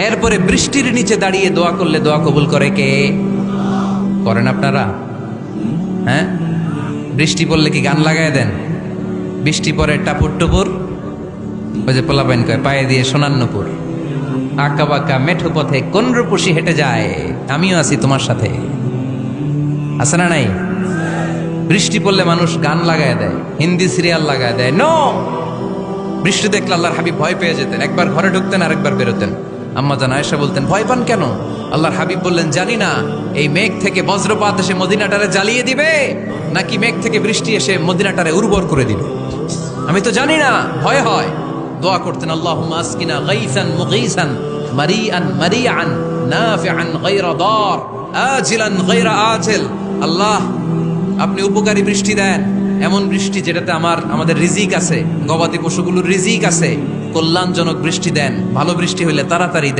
এরপরে বৃষ্টির নিচে দাঁড়িয়ে দোয়া করলে দোয়া কবুল করে কে? করেন আপনারা? হ্যাঁ, বৃষ্টি পড়লে কি গান লাগায় দেন? বৃষ্টি পরে টাপুর টুপুর, ওই যে পোলাপাইন কয় পায়ে দিয়ে সোনার নুপুর, আঁকা বাঁকা মেঠো পথে কোন রূপসী হেঁটে যায়, আমিও আছি তোমার সাথে। আছে না নাই? বৃষ্টি পড়লে মানুষ গান লাগায় দেয়, হিন্দি সিরিয়াল লাগায় দেয়। নো, বৃষ্টি দেখলে আল্লাহর হাবিব ভয় পেয়ে যেতেন, একবার ঘরে ঢুকতেন আর একবার বেরোতেন। আম্মা জান আয়েশা বলতেন, ভয় পান কেন? আল্লাহর হাবিব বললেন, জানি না এই মেঘ থেকে বজ্রপাত এসে মদিনাটারে জ্বালিয়ে দিবে নাকি মেঘ থেকে বৃষ্টি এসে মদিনাটারে উর্বর করে দিবে, আমি তো জানি না, ভয় হয়। দোয়া করতেন, আল্লাহুম্মা আসকিনা গাইসান মুগীসান মারিআন মারিআন নাফিআন গায়রা দার আজিলান গায়রা আজিল। আল্লাহ, আপনি উপকারী বৃষ্টি দেন, এমন বৃষ্টি যেটাতে আমাদের রিজিক আছে, গবাদি পশুগুলোর রিজিক আছে। কল্যাণজনক বৃষ্টি দেন, ভালো বৃষ্টি হইলে তাড়াতাড়ি দেন।